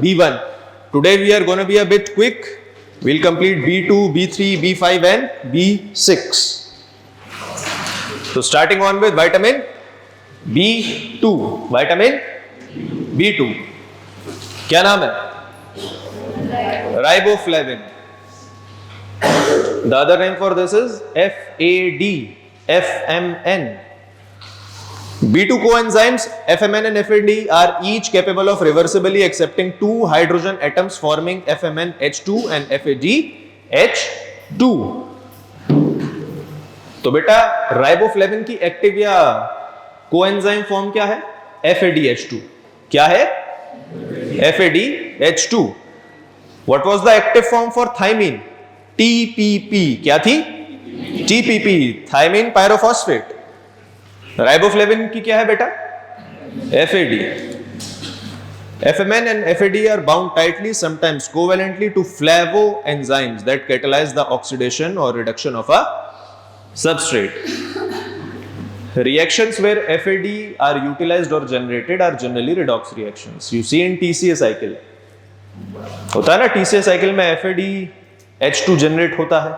B1. Today we are going to be a bit quick. We'll complete B2, B3, B5 and B6. So starting on with vitamin B2. Vitamin B2. क्या नाम है? Riboflavin. The other name for this is FAD, FMN. B2 coenzymes FMN and FAD are each capable of reversibly accepting two hydrogen atoms forming FMNH2 and FADH2. तो बेटा riboflavin की active या coenzyme form क्या है? FADH2. क्या है? FADH2. What was the active form for thymine? TPP. क्या थी? TPP, thymine pyrophosphate. राइबोफ्लेविन की क्या है बेटा? FAD. FMN and FAD are bound tightly, sometimes covalently, to flavoenzymes that catalyze the oxidation or reduction of a substrate. Reactions where FAD are utilized or generated are generally redox reactions. You see in TCA cycle. होता है ना, TCA cycle में FADH2 generate होता है,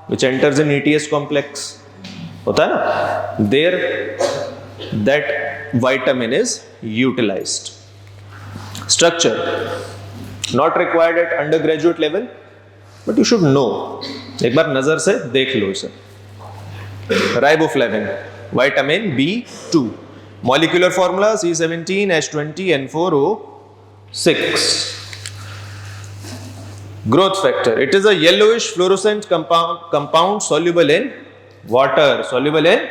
which enters in ETS complex. होता है ना, there that vitamin is utilized. Structure not required at undergraduate level, but you should know. एक बार नजर से देख लो इसे. Riboflavin, vitamin B2. Molecular formula C17H20N4O6. Growth factor. It is a yellowish fluorescent compound soluble in water. Soluble in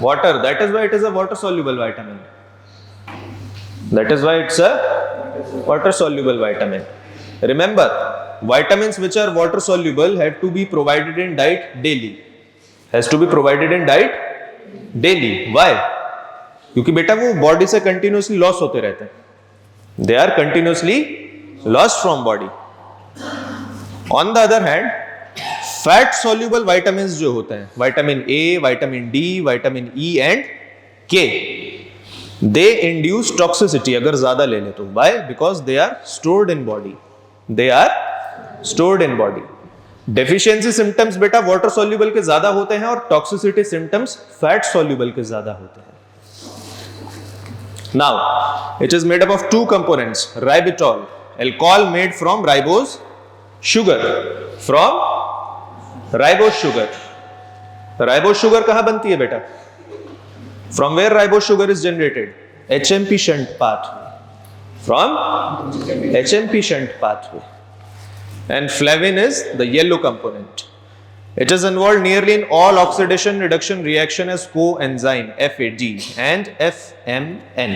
water. That is why it is a water soluble vitamin. That is why it's a water soluble vitamin. Remember, vitamins which are water soluble have to be provided in diet daily. Has to be provided in diet daily. Why? क्योंकि बेटा वो body से continuously loss होते रहते हैं. They are continuously lost from body. On the other hand, fat soluble vitamins जो होते हैं, vitamin A, vitamin D, vitamin E and K, they induce toxicity अगर ज्यादा ले ले तो. Why? Because they are stored in body. They are stored in body. Deficiency symptoms बेटा water soluble के ज्यादा होते हैं और टॉक्सिसिटी सिम्टम्स फैट सोल्यूबल के ज्यादा होते हैं. Now it is made up of two components. Ribitol, alcohol made from ribose sugar. From ribose sugar. Ribose sugar कहां बनती है बेटा? From where ribose sugar is generated? HMP shunt pathway. From HMP shunt pathway. And flavin is the yellow component. It is involved nearly in all oxidation reduction reaction as coenzyme FAD and FMN.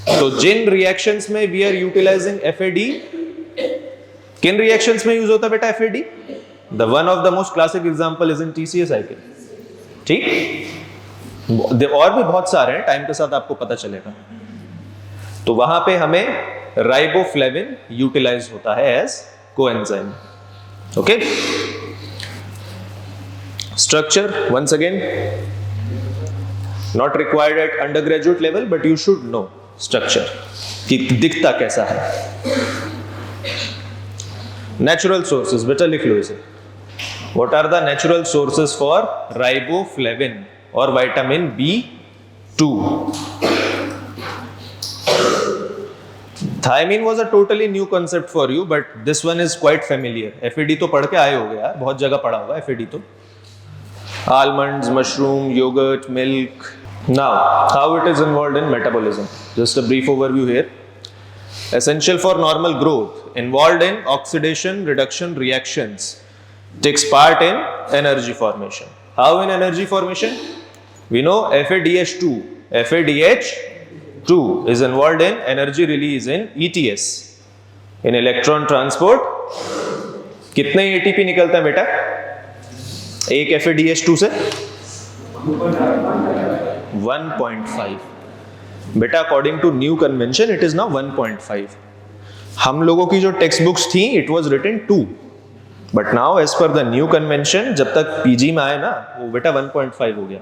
तो जिन reactions में we are utilizing FAD, किन reactions में use होता है बेटा FAD? The one of the most classic example is in TCA cycle. ठीक? और भी बहुत सारे हैं, टाइम के साथ आपको पता चलेगा. तो वहां पे हमें राइबोफ्लेविन यूटिलाइज होता है as coenzyme. Okay? Structure once again not required at undergraduate level, but you should know structure कि दिखता कैसा है. Natural sources, बेटा लिख लो इसे. What are the natural sources for riboflavin or vitamin B2? Thiamine was a totally new concept for you, but this one is quite familiar. FAD तो पढ़ के आए होगे यार, बहुत जगह पढ़ा होगा FAD तो. Almonds, mushroom, yogurt, milk. Now, how it is involved in metabolism? Just a brief overview here. Essential for normal growth, involved in oxidation reduction reactions, takes part in energy formation. How in energy formation? We know FADH2. FADH2 is involved in energy release in ETS, in electron transport. कितने ATP निकलता है बेटा एक FADH2 से? 1.5. बेटा according to new convention it is now 1.5. हम लोगों की जो टेक्स्ट बुक्स थी it was written 2, but now as per the new convention जब तक पीजी में आए ना वो बेटा 1.5 हो गया.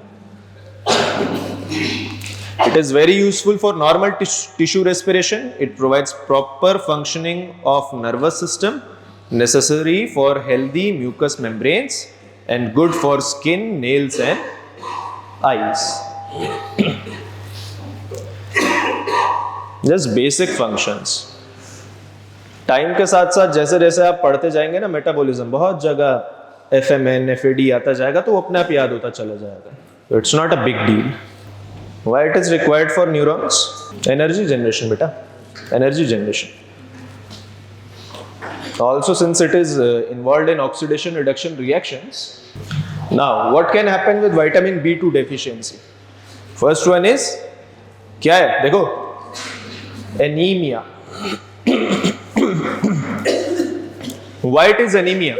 It is very useful for normal tissue respiration. It provides proper functioning of nervous system, necessary for healthy mucous membranes and good for skin, nails and eyes. Just basic functions. Time के साथ साथ जैसे जैसे आप पढ़ते जाएंगे ना metabolism, बहुत जगह FMN, FAD आता जाएगा तो वो अपने आप याद होता चला जाएगा. It's not a big deal. Why it is required for neurons? Energy generation, beta. Energy generation. Also, since it is involved in oxidation reduction reactions. Now, what can happen with vitamin B2 deficiency? First one is, क्या है? देखो, anemia. Why it is anemia?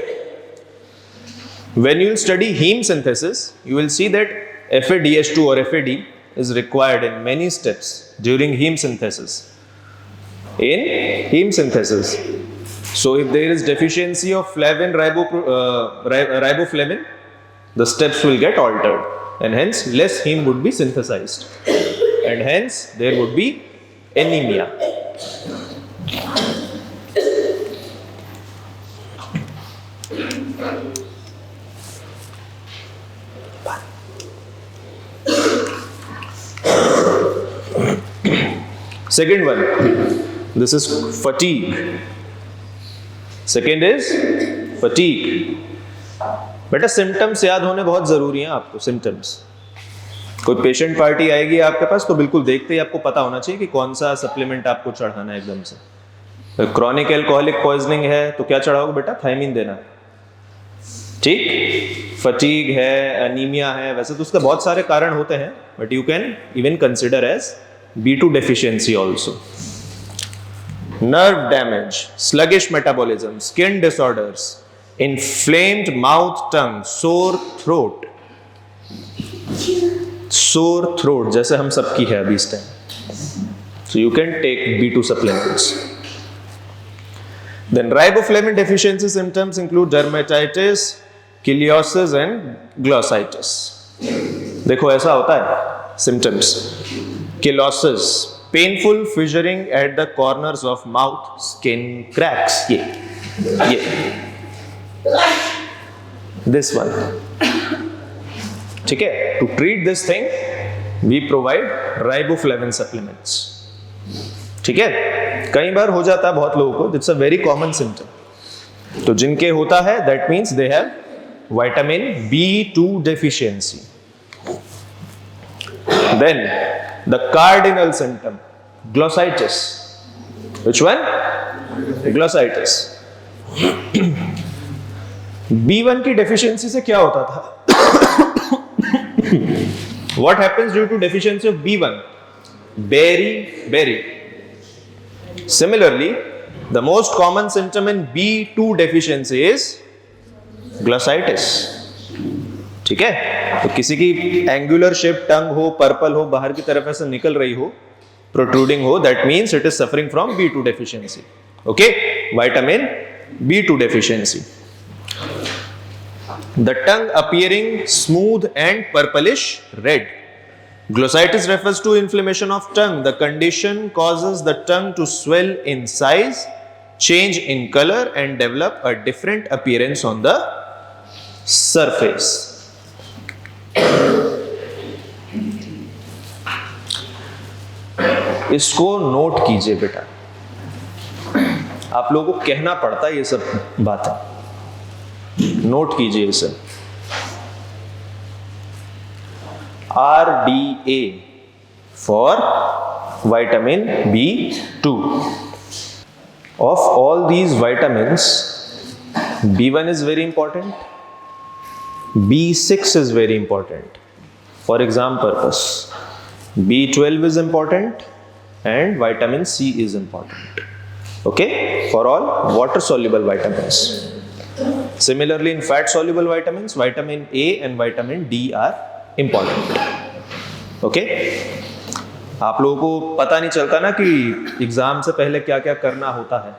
When you will study heme synthesis, you will see that FADH2 or FAD is required in many steps during heme synthesis. So if there is deficiency of flavin, riboflavin, the steps will get altered and hence less heme would be synthesized and hence there would be anemia. Second one, this is fatigue. Second is fatigue. बेटा symptoms याद होने बहुत जरूरी हैं आपको. Symptoms, कोई patient party आएगी आपके पास तो बिल्कुल देखते ही आपको पता होना चाहिए कि कौन सा सप्लीमेंट आपको चढ़ाना है. एकदम से क्रॉनिक एल्कोहलिक पॉइजनिंग है तो क्या चढ़ाओगे बेटा? थायमीन देना. ठीक. फटीग है, एनीमिया है, वैसे तो उसके बहुत सारे कारण होते हैं but you can even consider as B2 deficiency also. Nerve damage, sluggish metabolism, skin disorders, inflamed mouth, tongue, sore throat. Sore throat जैसे हम सबकी है अभी इस time. So you can take B2 supplements. Then riboflavin deficiency symptoms include dermatitis, ichthyosis and glossitis. देखो ऐसा होता है symptoms. Ichthyosis, painful fissuring at the corners of mouth, skin cracks. ये this one. ठीक है. To treat this thing, we provide riboflavin supplements. ठीक है. कई बार हो जाता है बहुत लोगों को. It's a very common symptom. तो जिनके होता है, that means they have vitamin B2 deficiency. Then the cardinal symptom, glossitis. Which one? Glossitis. B1 की deficiency से क्या होता था? What happens due to deficiency of B1? Beriberi. Similarly, the most common symptom in B2 deficiency is glossitis. ठीक है. तो किसी की एंगुलर शेप टंग हो, पर्पल हो, बाहर की तरफ ऐसे निकल रही हो, प्रोट्रूडिंग हो, that means it is suffering from B2 deficiency. Okay. Vitamin B2 deficiency. The tongue appearing smooth and purplish red. Glossitis refers to inflammation of tongue. The condition causes the tongue to swell in size, change in color and develop a different appearance on the surface. इसको note कीजिए बेटा. आप लोगों को कहना पड़ता है ये सब बातें. नोट कीजिए इसे. RDA for vitamin B2. Of all these vitamins, B1 is very important, B6 is very important for exam purpose, B12 is important and vitamin C is important. Okay, for all water soluble vitamins. Similarly, in fat soluble vitamins, vitamin A and vitamin D are important. Okay, आप लोगों को पता नहीं चलता ना कि exam से पहले क्या क्या करना होता है.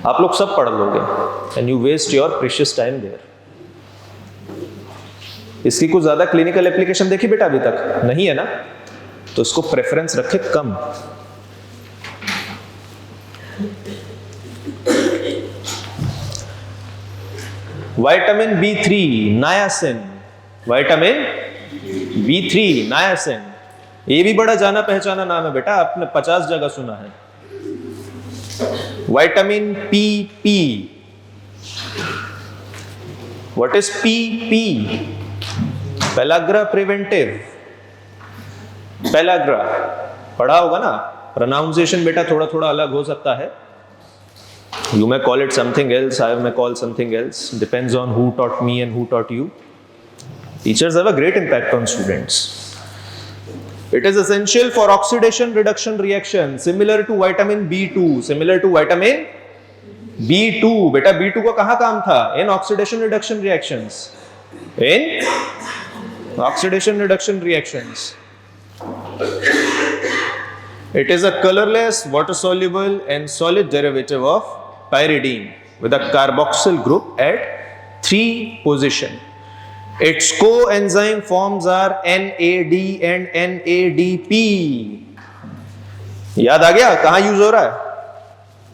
आप लोग सब पढ़ लोगे and you waste your precious time there. इसकी कुछ ज्यादा क्लिनिकल एप्लीकेशन देखी बेटा अभी तक नहीं है ना, तो इसको प्रेफरेंस रखे कम। विटामिन B3 नायासिन, विटामिन B3 नायासिन, ये भी बड़ा जाना पहचाना नाम है बेटा, आपने 50 जगह सुना है। Vitamin PP, what is PP? Pellagra preventive, pellagra पढ़ा होगा ना, प्रोनाउंसिएशन बेटा थोड़ा थोड़ा अलग हो सकता है। You may call it something else, I may call something else, depends on who taught me and who taught you. Teachers have a great impact on students. It is essential for oxidation reduction reaction, similar to vitamin B2, similar to vitamin B2. बेटा B2 का कहाँ काम था? In oxidation reduction reactions. In oxidation reduction reactions. It is a colorless, water-soluble and solid derivative of pyridine with a carboxyl group at 3 position. Its coenzyme forms are NAD and NADP. याद आ गया कहाँ use हो रहा है?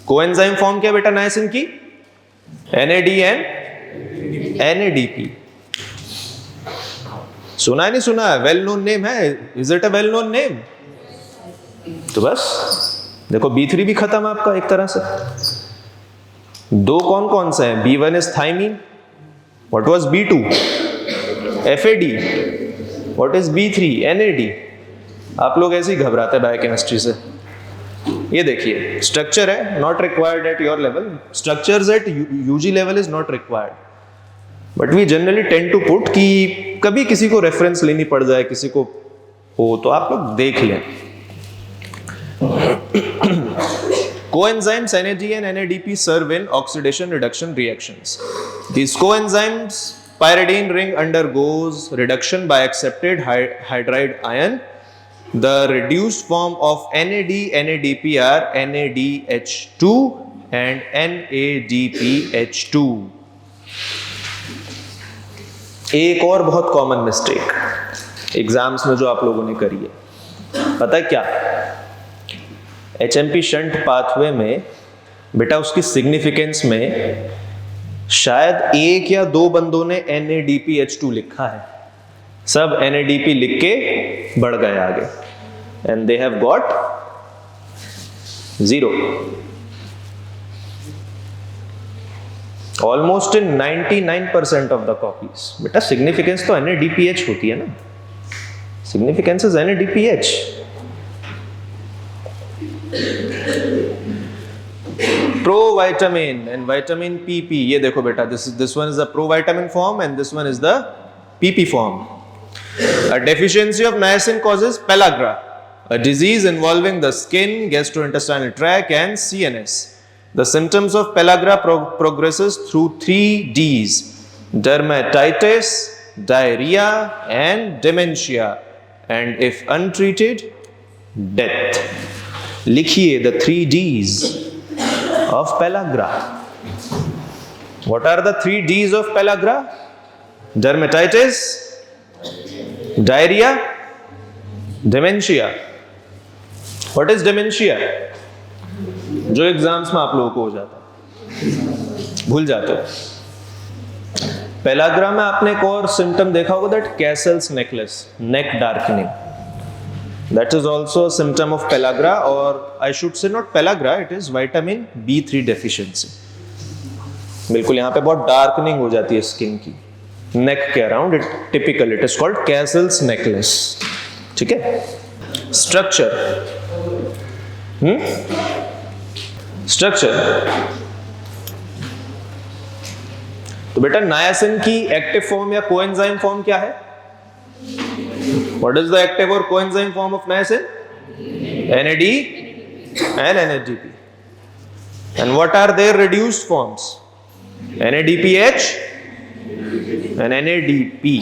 Coenzyme form क्या बेटा niacin की? NAD and NADP. सुना है नहीं सुना है? वेल नोन नेम है, is it a well known name? तो बस देखो B3 भी खत्म आपका एक तरह से। दो कौन कौन से हैं? B1 is thiamine, what was B2? FAD, what is B3? NAD। आप लोग ऐसे ही घबराते हैं बायोकेमिस्ट्री से। ये देखिए स्ट्रक्चर है, not required at your level, structures at UG level is not required, but we generally tend to put कि कभी किसी को रेफरेंस लेनी पड़ जाए, किसी को हो तो आप लोग देख लें। Coenzymes NAD and NADP serve in oxidation reduction reactions. These coenzymes, pyridine ring undergoes reduction by accepted hydride ion. The reduced form of NAD, NADP are NADH2 and NADPH2. एक और बहुत कॉमन मिस्टेक एग्जाम्स में जो आप लोगों ने करी है, पता है क्या? HMP शंट पाथवे में बेटा उसकी सिग्निफिकेंस में शायद एक या दो बंदों ने NADPH2 लिखा है, सब NADP लिख के बढ़ गए आगे, and they have got 0. Almost in 99% of the copies बेटा सिग्निफिकेंस तो NADPH होती है ना, significance is NADPH. Provitamin and vitamin PP, ये देखो बेटा, this one is the provitamin form and this one is the PP form. A deficiency of niacin causes pellagra, a disease involving the skin, gastrointestinal tract and CNS. The symptoms of pellagra progresses through 3 Ds: dermatitis, diarrhea and dementia, and if untreated, death. लिखिए the 3 Ds of pellagra. What are the 3 Ds of pellagra? Dermatitis, diarrhea, dementia. What is dementia? जो exams में आप लोगों को हो जाता है, भूल जाते हो। पेलाग्रा में आपने एक और सिम्टम देखा होगा, that Castle's necklace, neck darkening. That is also a symptom of pellagra, or I should say not pellagra, it is vitamin B3 deficiency. बिल्कुल यहाँ पे बहुत डार्कनिंग हो जाती है स्किन की, नेक के around. It typical, it is called Castle's necklace. ठीक है. स्ट्रक्चर, स्ट्रक्चर तो बेटा नायासिन की एक्टिव फॉर्म या कोएंजाइम फॉर्म क्या है? What is the active or coenzyme form of niacin? NAD and NADP. And what are their reduced forms? NADPH and NADP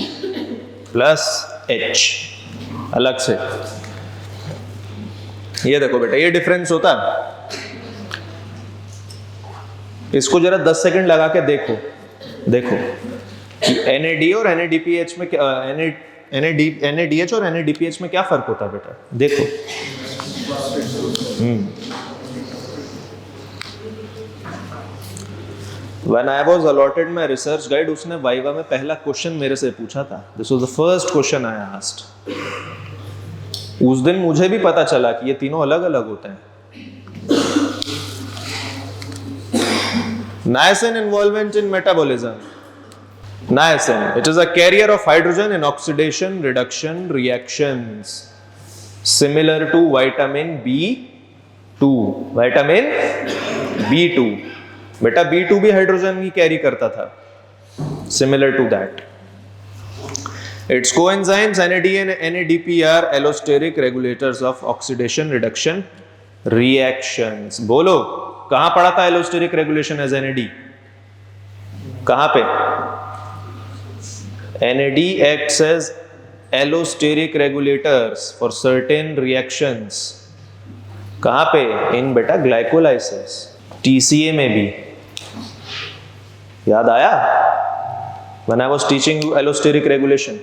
plus H. अलग से. ये देखो बेटा, ये डिफरेंस होता है. इसको जरा 10 सेकंड लगा के देखो. देखो NAD और NADPH में NADH और NADPH में क्या फर्क होता है बेटा? देखो, When I was allotted my research guide, उसने वाइवा में पहला क्वेश्चन मेरे से पूछा था. This was the first question I asked. उस दिन मुझे भी पता चला कि ये तीनों अलग अलग होते हैं. Niacin involvement in metabolism. Niacin, it is a carrier of hydrogen in oxidation reduction reactions, similar to vitamin B2. Vitamin B2. बेटा B2 भी हाइड्रोजन ही कैरी करता था. Similar to that. Its coenzymes NAD and NADP are allosteric regulators of oxidation reduction reactions. बोलो, कहां पढ़ा था allosteric regulation as NAD? कहां पे? NAD acts as allosteric regulators for certain reactions. कहां पे? इन बेटा glycolysis. TCA में भी. याद आया? When I was teaching you allosteric regulation.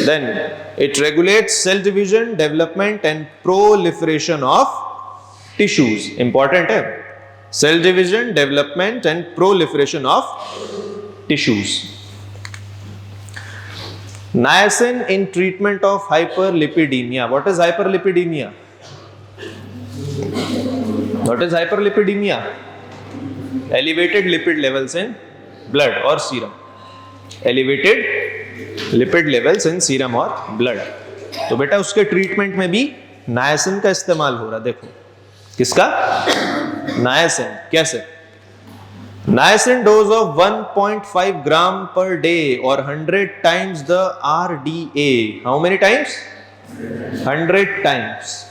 Then it regulates cell division, development and proliferation of tissues. Important है. Cell division, development and proliferation of tissues. Niacin in treatment of hyperlipidemia. What is hyperlipidemia? What is hyperlipidemia? Elevated lipid levels in blood or serum. Elevated lipid levels in serum or blood. तो बेटा उसके treatment में भी niacin का इस्तेमाल हो रहा. देखो किसका? नायसिन. कैसे? Niacin dose of 1.5 gram per day or 100 times the RDA. How many times? 100 times.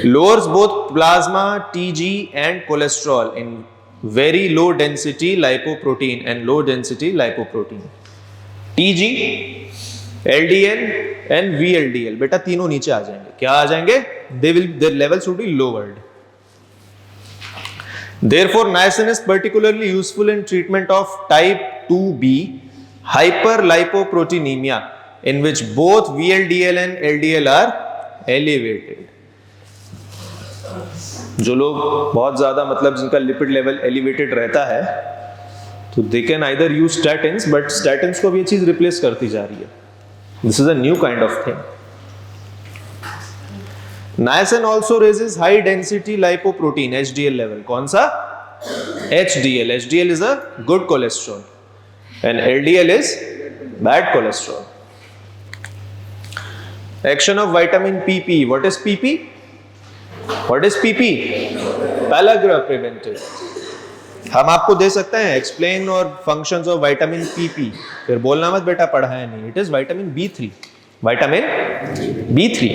Lowers both plasma, TG and cholesterol in very low density lipoprotein and low density lipoprotein. TG, LDL and VLDL. बेटा तीनों नीचे आ जाएंगे. क्या आ जाएंगे? Their levels would be lowered. Therefore, niacin is particularly useful in treatment of type 2B hyperlipoproteinemia, in which both VLDL and LDL are elevated. जो लोग बहुत ज्यादा मतलब जिनका लिपिड लेवल एलिवेटेड रहता है तो they can either use statins, but statins को भी ये चीज रिप्लेस करती जा रही है. This is a new kind of thing. Niacin also raises high density lipoprotein HDL level. कौन सा? HDL. HDL is a good cholesterol and LDL is bad cholesterol. Action of vitamin PP. What is PP? What is PP? Pellagra preventive. हम आपको दे सकते हैं explain और functions of vitamin PP. फिर बोलना मत बेटा पढ़ा है नहीं. It is vitamin B3. Vitamin B3.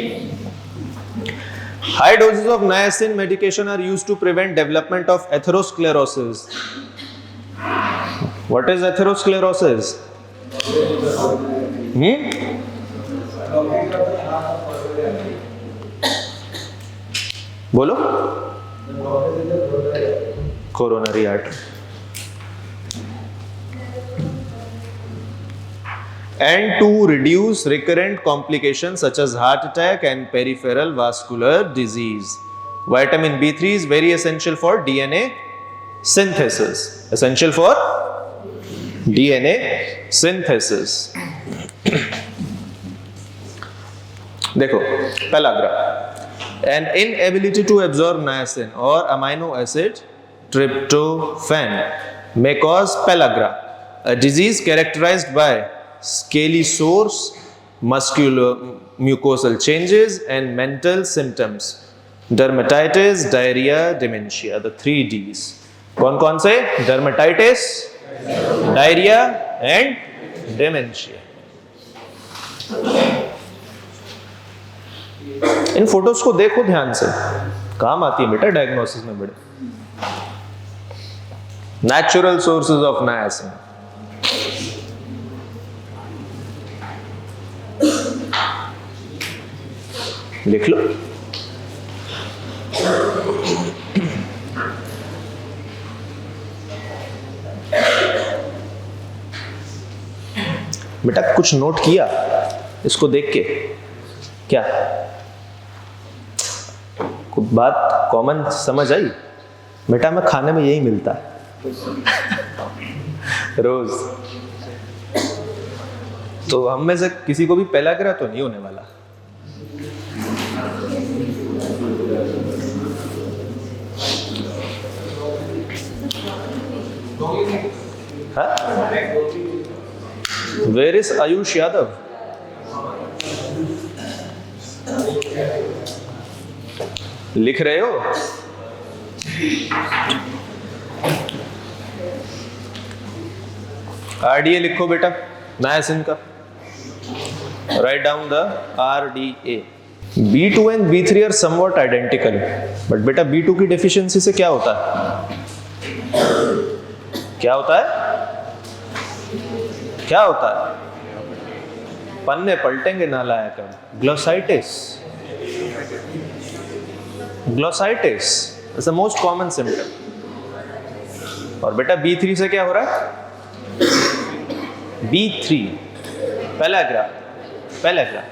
High doses of niacin medication are used to prevent development of atherosclerosis. What is atherosclerosis? बोलो. Coronary artery. And to reduce recurrent complications such as heart attack and peripheral vascular disease. Vitamin B3 is very essential for DNA synthesis. Essential for DNA synthesis. देखो pellagra. An inability to absorb niacin or amino acid tryptophan may cause pellagra, a disease characterized by scaly sores, muscular mucosal changes and mental symptoms, dermatitis, diarrhea, dementia. The 3 Ds. कौन से? Dermatitis, diarrhea and dementia. In photos को देखो ध्यान से, काम आती है बेटा डायग्नोसिस में बड़े. Natural sources of niacin. लिख लो. बेटा कुछ नोट किया इसको देख के? क्या कुछ बात कॉमन समझ आई? बेटा मैं खाने में यही मिलता है रोज। तो हम में से किसी को भी पेलाग्रा तो नहीं होने वाला। Where is Ayush Yadav? लिख रहे हो? RDA लिखो बेटा, नायासिन का। Write down the RDA. B2 and B3 are somewhat identical, but बेटा B2 की deficiency से क्या होता है? क्या होता है? क्या होता है? पन्ने पलटेंगे नालायक। Glossitis. Glossitis is the most common symptom. और बेटा B3 से क्या हो रहा है? B3 pellagra. पेलाग्रा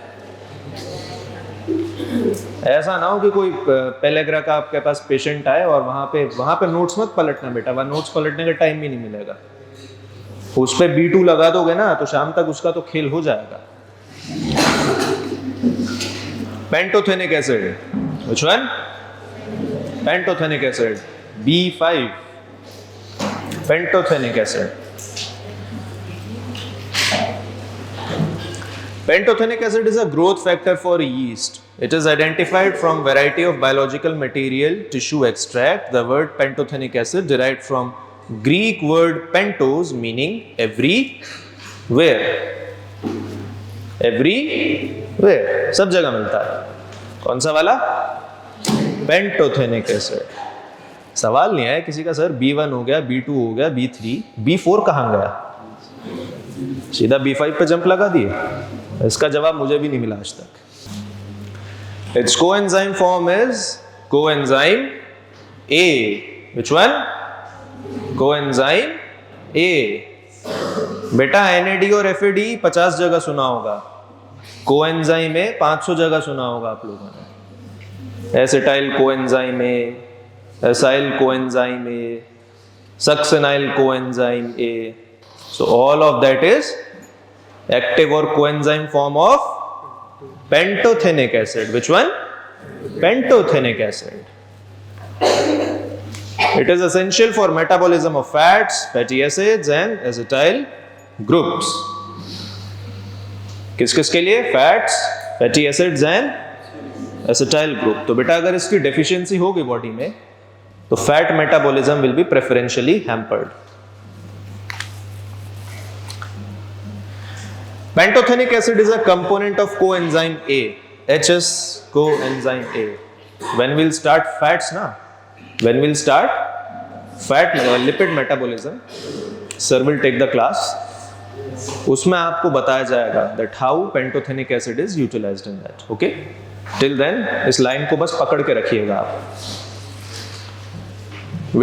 ऐसा ना हो कि कोई पेलाग्रा का आपके पास पेशेंट आए और वहां पे नोट्स मत पलटना बेटा, वहां नोट्स पलटने का टाइम भी नहीं मिलेगा। उस पे B2 लगा दोगे ना तो शाम तक उसका तो खेल हो जाएगा। Pantothenic acid, which one? Pantothenic acid, B5 pantothenic acid. Pantothenic acid is a growth factor for yeast. It is identified from variety of biological material, tissue extract. The word pantothenic acid derived from Greek word pentos meaning everywhere. Everywhere, सब जगह मिलता है। कौन सा वाला? Pantothenic acid. सवाल नहीं आया किसी का सर B1 हो गया, B2 हो गया, B3, B4 कहाँ गया? सीधा B5 पे जंप लगा दिए। इसका जवाब मुझे भी नहीं मिला आज तक। Its coenzyme form is coenzyme A. Which one? Coenzyme A. बेटा NAD और FAD 50 जगह सुना होगा, coenzyme A 500 जगह सुना होगा आप लोगों ने। Acetyl coenzyme A, acyl coenzyme A, succinyl coenzyme A. So all of that is active or coenzyme form of pantothenic acid. Which one? Pantothenic acid. It is essential for metabolism of fats, fatty acids and acetyl groups. किस किस के लिए? Fats, fatty acids and acetyl group. तो बेटा अगर इसकी deficiency होगी body में तो fat metabolism will be preferentially hampered. Pantothenic acid is a component of coenzyme A, HS coenzyme A. When we'll start fats na, when we'll start fat lipid metabolism, sir will take the class. उसमें आपको बताया जाएगा that how pantothenic acid is utilized in that. Okay? Till then इस line को बस पकड़ के रखिएगा आप.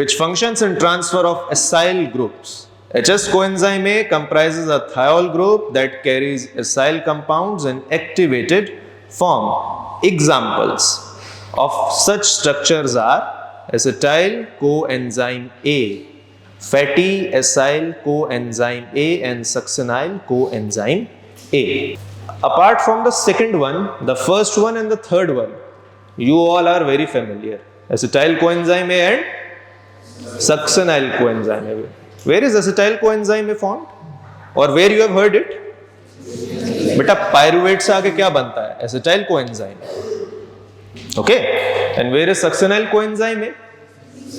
Which functions in transfer of acyl groups. HS coenzyme A comprises a thiol group that carries acyl compounds in activated form. Examples of such structures are acetyl coenzyme A, fatty acyl coenzyme A and succinyl coenzyme A. Apart from the second one, the first one and the third one, you all are very familiar. Acetyl coenzyme A and succinyl coenzyme A. Where is acetyl coenzyme A formed? Or where you have heard it? बेटा pyruvate से आगे क्या बनता है? Acetyl coenzyme. Okay? And where is succinyl coenzyme A?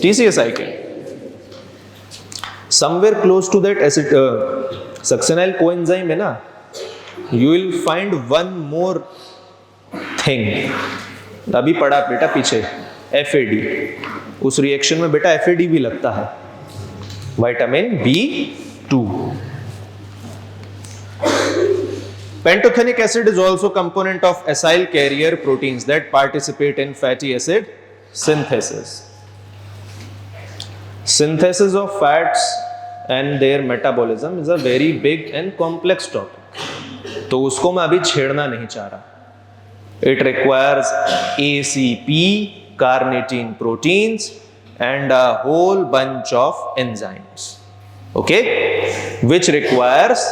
TCA cycle. Somewhere close to that succinyl coenzyme है ना, you will find one more thing. अभी पढ़ा बेटा पीछे FAD. उस रिएक्शन में बेटा FAD भी लगता है, vitamin B2. Pantothenic acid is also component of acyl carrier proteins that participate in fatty acid synthesis. Synthesis of fats and their metabolism is a very big and complex topic. तो उसको मैं अभी छेड़ना नहीं चाह रहा. It requires ACP, carnitine proteins, and a whole bunch of enzymes. Okay, which requires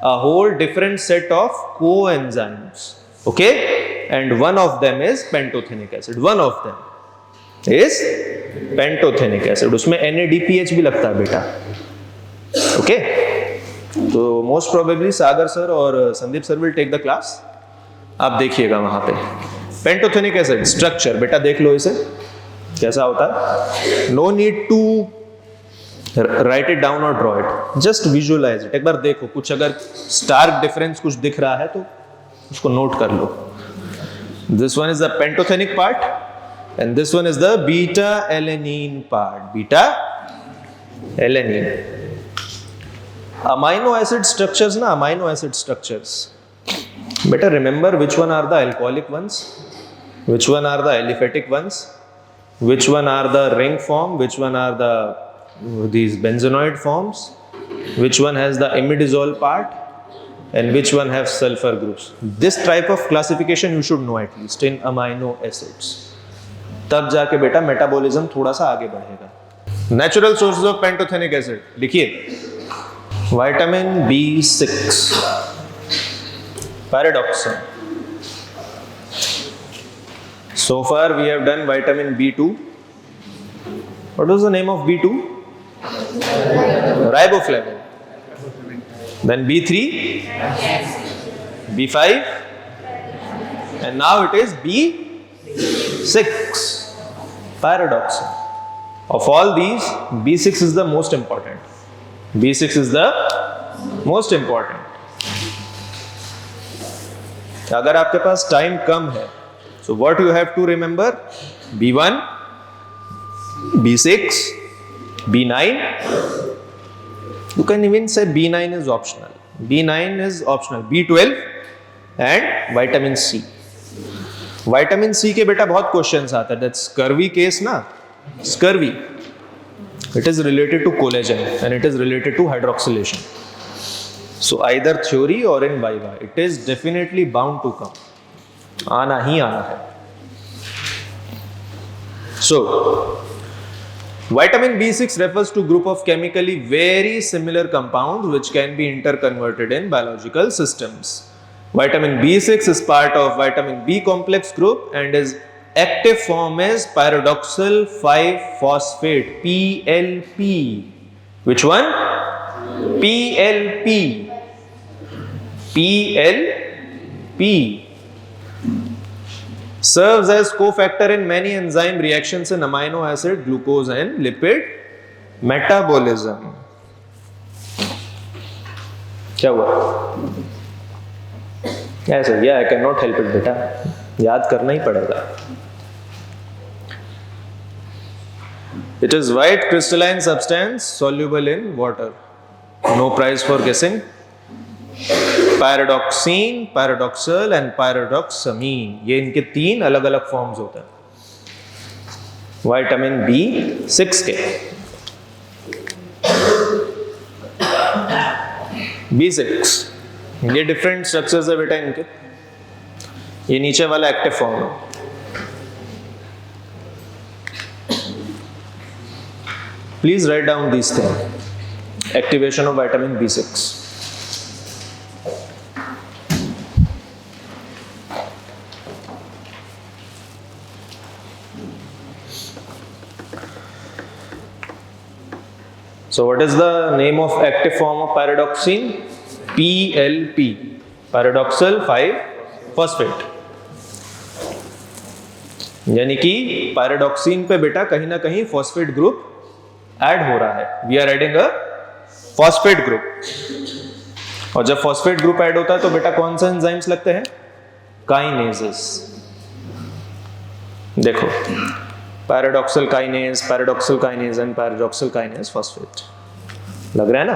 a whole different set of coenzymes. Okay, and one of them is pantothenic acid. One of them is pantothenic acid. उसमें NADPH भी लगता है बेटा. Okay, तो most probably सागर sir और Sandeep sir will take the class. आप देखिएगा वहां पे. पेंटोथेनिक एसिड स्ट्रक्चर बेटा देख लो इसे कैसा होता है. No need to write it down or draw it, just visualize it. एक बार देखो, कुछ अगर स्टार्क डिफरेंस कुछ दिख रहा है तो उसको नोट कर लो. This one is the pantothenic part and this one is the beta alanine part. Beta alanine. Amino acid structures ना, amino acid structures. Better remember which one are the alcoholic ones, which one are the aliphatic ones, which one are the ring form, which one are these benzenoid forms, which one has the imidazole part, and which one have sulfur groups. This type of classification you should know at least in amino acids. तब जाके बेटा metabolism थोड़ा सा आगे बढ़ेगा. Natural sources of pantothenic acid लिखिए. Vitamin B6, pyridoxine. So far we have done vitamin B2. What was the name of B2? Riboflavin. Then B3, B5, and now it is B6, pyridoxine. Of all these, B6 is the most important. B6 is the most important. अगर आपके पास time कम है, so what you have to remember? B1, B6, B9. You can even say B9 is optional. B9 is optional. B12 and vitamin C. Vitamin C के बेटा बहुत questions आते हैं. That's scurvy case ना. Scurvy. It is related to collagen and it is related to hydroxylation. So either theory or in viva, it is definitely bound to come. आना ही आना है. So, vitamin B6 refers to group of chemically very similar compounds which can be interconverted in biological systems. Vitamin B6 is part of vitamin B complex group and its active form is pyridoxal 5-phosphate, PLP. Which one? PLP. PLP serves as cofactor in many enzyme reactions in amino acid, glucose and lipid metabolism. क्या हुआ? ऐसा या I cannot help it बेटा, याद करना ही पड़ेगा. It is white crystalline substance soluble in water. No prize for guessing. Pyridoxine, pyridoxal and pyridoxamine, ये इनके 3 अलग अलग फॉर्म्स होते हैं विटामिन B6 के. B6 ये डिफरेंट स्ट्रक्चर्स है बेटा इनके. ये नीचे वाला एक्टिव फॉर्म है. Please write down this thing. Activation of vitamin B6. So what is the name of active form of pyridoxine? PLP, pyridoxal 5-phosphate. यानी कि pyridoxine पे बेटा कहीं ना कहीं phosphate group ऐड हो रहा है. We are adding a phosphate group. और जब phosphate group ऐड होता है तो बेटा कौन सा enzymes लगते हैं? Kinases. देखो paradoxical kinase and paradoxical kinase phosphate लग रहा है ना.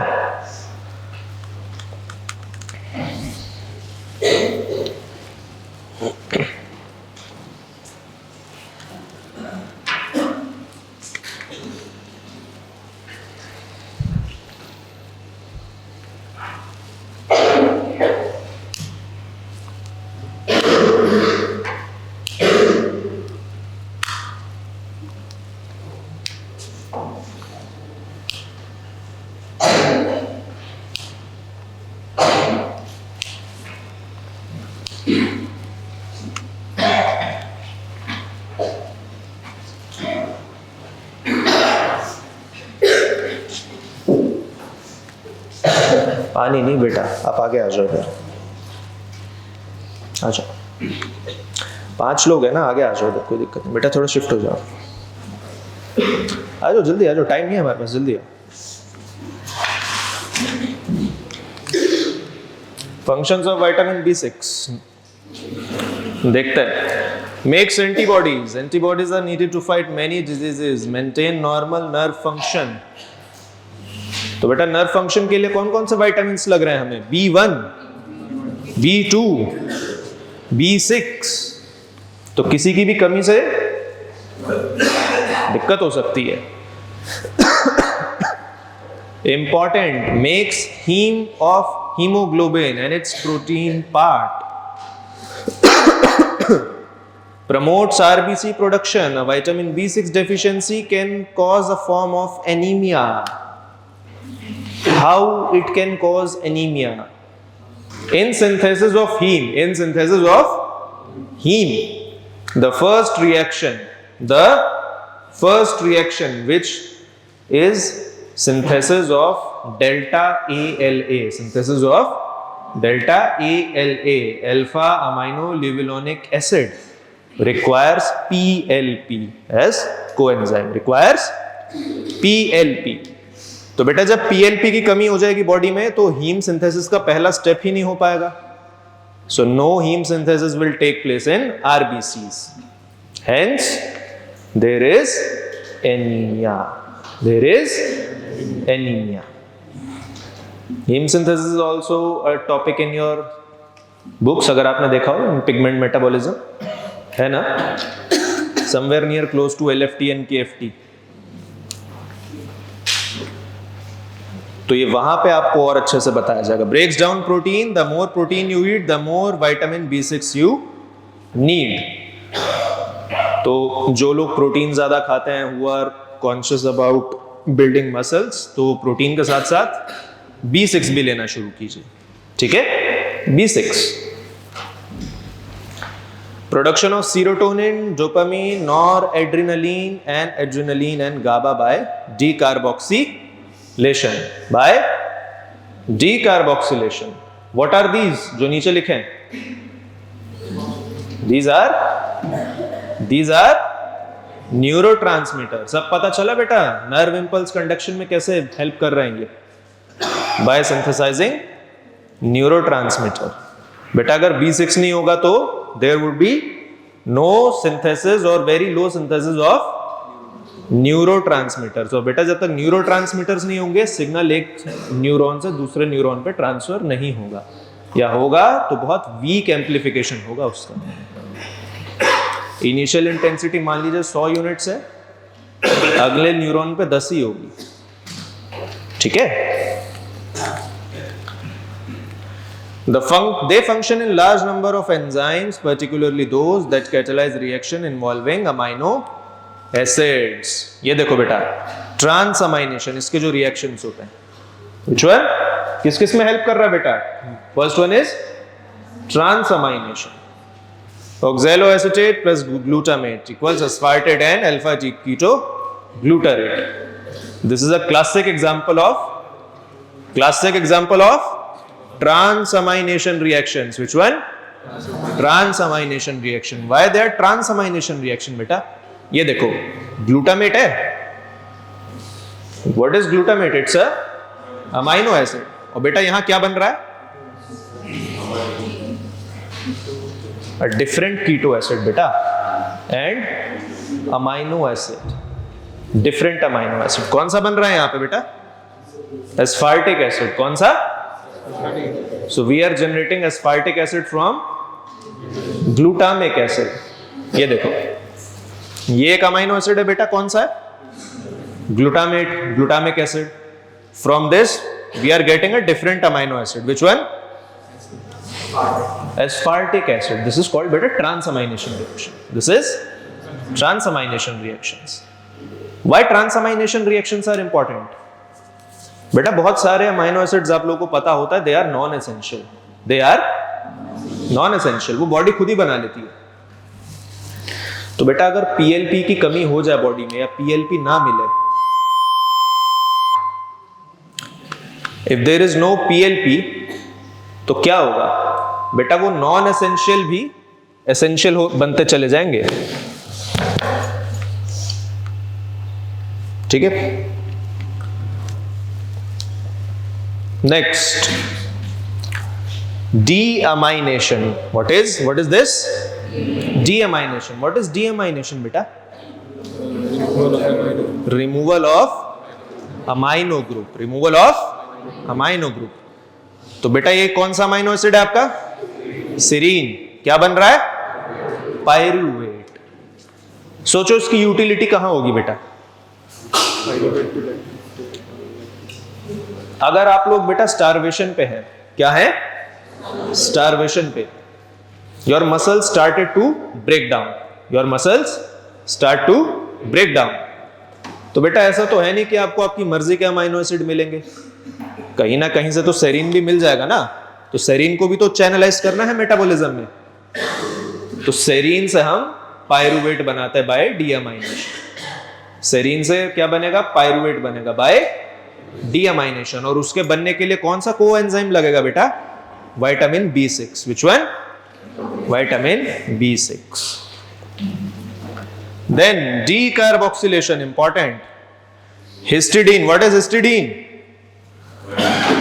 पानी नहीं बेटा, आप आगे आ जाओ इधर, आ जाओ, 5 लोग हैं ना, आगे आ जाओ इधर, कोई दिक्कत नहीं बेटा, थोड़ा शिफ्ट हो जाओ, आ जाओ जल्दी आ जाओ, टाइम नहीं है हमारे पास, जल्दी आओ। फंक्शंस ऑफ विटामिन B6 देखते हैं। Makes antibodies, antibodies are needed to fight many diseases, maintain normal nerve function. तो बेटा नर्व फंक्शन के लिए कौन कौन से विटामिन लग रहे हैं हमें? B1, B2, B6। तो किसी की भी कमी से दिक्कत हो सकती है। Important, makes heme of hemoglobin and its protein part, promotes RBC production. A vitamin B6 deficiency can cause a form of anemia. How it can cause anemia? In synthesis of heme, the first reaction which is synthesis of delta ALA, alpha amino levulonic acid, requires PLP as coenzyme, requires PLP। तो बेटा जब PLP की कमी हो जाएगी body में तो heme synthesis का पहला स्टेप ही नहीं हो पाएगा। So no heme synthesis will take place in RBCs, hence there is anemia, Heme synthesis is also a topic in your books, अगर आपने देखा हो, pigment metabolism है ना, somewhere near close to LFT and KFT। तो ये वहां पे आपको और अच्छे से बताया जाएगा। Breaks down protein, the more protein you eat the more vitamin B6 you need. तो जो लोग प्रोटीन ज्यादा खाते हैं, who are conscious about building muscles, तो प्रोटीन के साथ साथ B6 भी लेना शुरू कीजिए, ठीक है। B6 production of serotonin, dopamine, noradrenaline and adrenaline and GABA by decarboxylation, what are these जो नीचे लिखे हैं? These are neurotransmitters. सब पता चला बेटा नर्व इंपल्स कंडक्शन में कैसे हेल्प कर रहे हैं ये? By synthesizing neurotransmitter. बेटा अगर B6 नहीं होगा तो there would be no synthesis or very low synthesis of neurotransmitter. तो बेटा जब तक न्यूरोट्रांसमीटर्स नहीं होंगे, सिग्नल एक न्यूरॉन से दूसरे न्यूरॉन पे ट्रांसफर नहीं होगा, या होगा तो बहुत वीक एम्प्लीफिकेशन होगा उसका। इनिशियल इंटेंसिटी मान लीजिए 100 यूनिट्स है, अगले न्यूरॉन पे 10 ही होगी, ठीक है। They function in large number of enzymes, particularly those that catalyze reaction involving amino acids। ये देखो बेटा ट्रांसअमाइनेशन, इसके जो रिएक्शंस होते हैं, which one? किस किस में हेल्प कर रहा है बेटा? First one is transamination. Oxaloacetate plus glutamate equals aspartate and alpha ketoglutarate. This is a classic example of transamination reactions. Which one? Transamination reaction. Why they are transamination reaction बेटा? ये देखो glutamate है. What is glutamate? It's a amino acid. और बेटा यहाँ क्या बन रहा है? A different keto acid बेटा and amino acid, different amino acid। कौन सा बन रहा है यहाँ पे बेटा? Aspartic acid। कौन सा? So we are generating aspartic acid from glutamic acid। ये देखो ये एक amino acid है बेटा, कौन सा है? glutamic acid। From this we are getting a different amino acid। Which one? Aspartic acid। This is called better transamination reaction। This is transamination reactions। Why transamination reactions are important? बेटा बहुत सारे amino acids आप लोगों को पता होता है, they are non essential, वो बॉडी खुद ही बना लेती है। तो बेटा अगर पीएलपी की कमी हो जाए बॉडी में या पीएलपी ना मिले, if there is no PLP तो क्या होगा बेटा, वो नॉन एसेंशियल भी एसेंशियल बनते चले जाएंगे। ठीक है, next deamination. What is this? Deamination. What is deamination बेटा? Removal of amino group. Removal of amino group. तो बेटा ये कौन सा अमाइनो एसिड है आपका? सेरीन। क्या बन रहा है? पायरूवेट। सोचो इसकी यूटिलिटी कहां होगी बेटा? अगर आप लोग बेटा स्टारवेशन पे हैं, क्या है? स्टारवेशन पे, your muscles started to break down, your muscles start to break down. तो बेटा ऐसा तो है नहीं कि आपको आपकी मर्जी के अमाइनो एसिड मिलेंगे, कहीं ना कहीं से तो सेरीन भी मिल जाएगा ना। तो सेरीन को भी तो चैनलाइज करना है मेटाबॉलिज्म में, तो सेरीन से हम पायरूवेट बनाते हैं बाय डीअमाइनेशन। सेरीन से क्या बनेगा? पायरूवेट बनेगा बाय डीअमाइनेशन। और उसके बनने के लिए कौन सा कोएंजाइम लगेगा बेटा? Vitamin B6। Which one? Vitamin B6. Then decarboxylation, important. Histidine. What is histidine?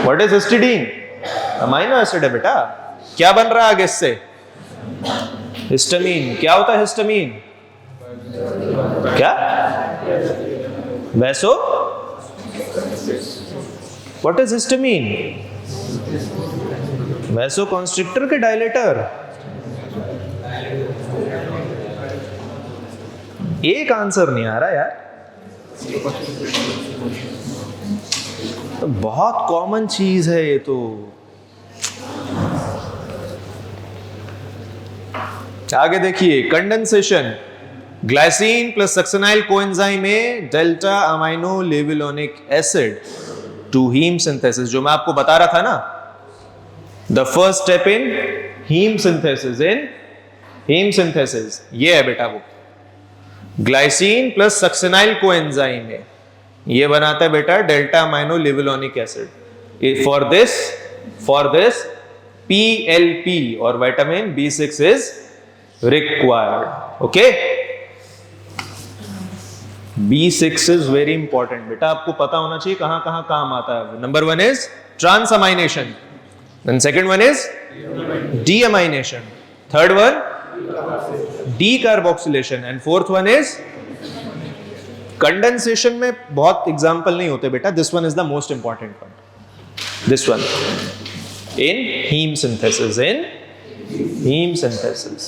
What is histidine? Amino acid है बेटा। क्या बन रहा है आगे इससे? हिस्टामीन। क्या होता है हिस्टामीन? क्या? Vaso? What is histamine? Vaso constrictor के डायलेटर। एक आंसर नहीं आ रहा यार, तो बहुत कॉमन चीज है ये तो। आगे देखिए, condensation. Glycine plus succinyl coenzyme में delta amino levulinic acid to heme synthesis, जो मैं आपको बता रहा था ना, the first step in heme synthesis, ये है बेटा वो। ग्लाइसिन प्लस सक्सेनाइल कोएंजाइम में ये बनाता है बेटा delta amino levulinic acid. For this PLP or vitamin B6 is required. Okay, B6 is very important बेटा, आपको पता होना चाहिए कहां कहां काम आता है। Number 1 is transamination, then second one is deamination, third one decarboxylation and fourth one is condensation। में बहुत एग्जांपल नहीं होते बेटा, this one is the most important one, this one in heme synthesis,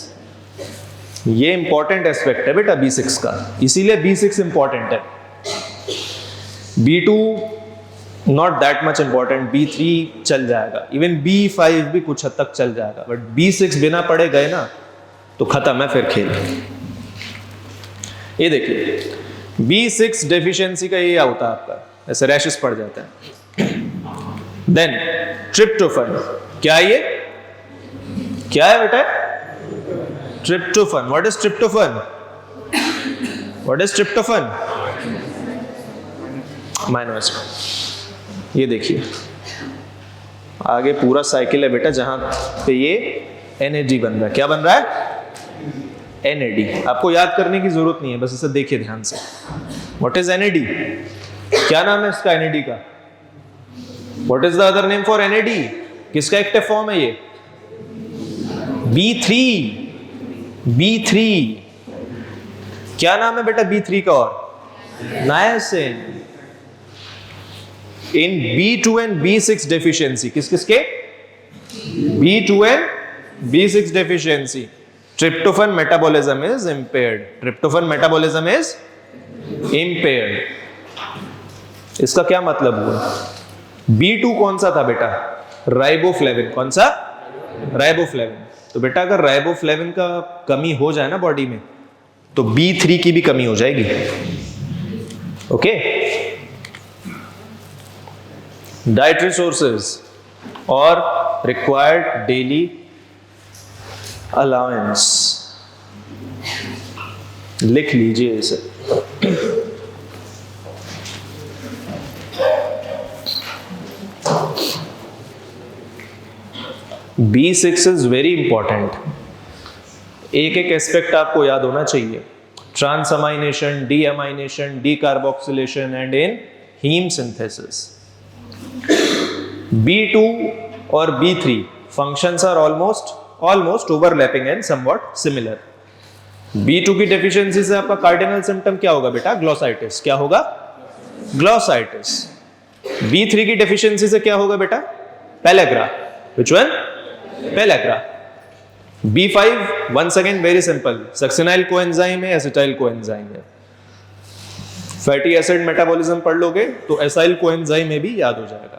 ये इंपॉर्टेंट एस्पेक्ट है बेटा B6 का, इसीलिए B6 इंपॉर्टेंट है। B2 not that much important, B3 चल जाएगा, इवन B5 भी कुछ हद तक चल जाएगा, बट B6 बिना पढ़े गए ना तो खत्म है फिर खेल। ये देखिए, B6 डेफिशिएंसी का ये होता है आपका, ऐसे रैशेस पड़ जाते हैं। देन ट्रिप्टोफन, क्या है ये? क्या है बेटा? Tryptophan. What is tryptophan? Amino acid. ये देखिए आगे पूरा साइकिल है बेटा, जहां पे ये NAD बन रहा है। क्या बन रहा है? NAD। आपको याद करने की जरूरत नहीं है, बस इसे देखिए ध्यान से। What is NAD? क्या नाम है इसका NAD का? What is the other name for NAD? किसका एक्टिव फॉर्म है ये? B3। क्या नाम है बेटा B3 का? और niacin. In B2 and B6 deficiency, किस के? B2 and B6 deficiency, tryptophan metabolism is impaired। इसका क्या मतलब हुआ? B2 कौन सा था बेटा? राइबोफ्लेविन। कौन सा? राइबोफ्लेविन। तो बेटा अगर राइबोफ्लेविन का कमी हो जाए ना बॉडी में, तो B3 की भी कमी हो जाएगी। ओके, डाइटरी सोर्सेज और रिक्वायर्ड डेली अलाउंस, लिख लीजिए इसे। B6 is very important. एक एक एस्पेक्ट आपको याद होना चाहिए. Transamination, deamination, decarboxylation and in heme synthesis. B2 और B3 functions are almost overlapping and somewhat similar. B2 की डेफिशिएंसी से आपका कार्डिनल सिम्टम क्या होगा बेटा? ग्लोसाइटिस. क्या होगा? ग्लोसाइटिस. B3 की डेफिशिएंसी से क्या होगा बेटा? Pellagra. Which one? Pellagra. B5 once again very simple. Succinyl coenzyme है, एसिटाइल कोएंजाइम है. फैटी एसिड मेटाबॉलिज्म पढ़ लोगे तो एसाइल कोएंजाइम में भी याद हो जाएगा.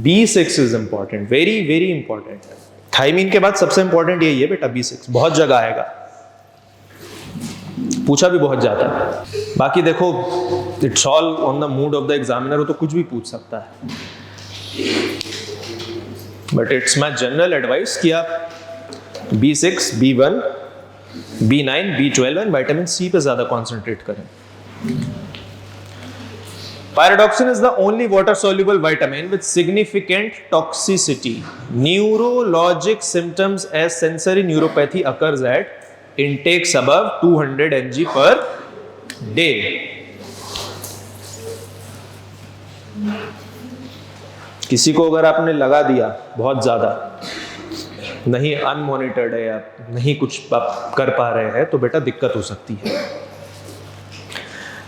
B6 is important, very very important. Thiamine के बाद सबसे इंपॉर्टेंट यही है बेटा B6. बहुत जगह आएगा, पूछा भी बहुत जाता है. बाकी देखो, it's all on the mood off the examiner. वो तो कुछ भी पूछ सकता है, but it's my general advice कि आप B6, B1, B9, B12 and vitamin C पे ज्यादा कॉन्सेंट्रेट करें. Pyridoxine is the only water-soluble vitamin with significant toxicity. Neurologic symptoms as sensory neuropathy occurs at intakes above 200 mg per day. किसी को अगर आपने लगा दिया बहुत ज्यादा, नहीं अनमॉनिटर्ड है या नहीं कुछ आप कर पा रहे हैं, तो बेटा दिक्कत हो सकती है.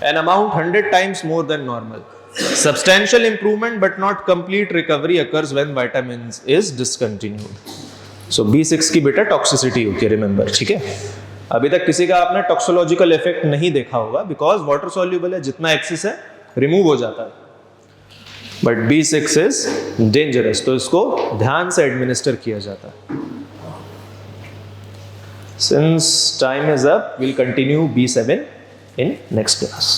An amount 100 times more than normal. Substantial improvement but not complete recovery occurs when vitamins is discontinued. So B6 की बेटा टॉक्सिसिटी होती है, रिमेंबर. ठीक है, अभी तक किसी का आपने टॉक्सोलॉजिकल इफेक्ट नहीं देखा होगा, बिकॉज वाटर सॉल्यूबल है, जितना एक्सेस है रिमूव हो जाता है. बट B6 इज डेंजरस, तो इसको ध्यान से एडमिनिस्टर किया जाता है. Since time is up, we'll continue B7 in next class.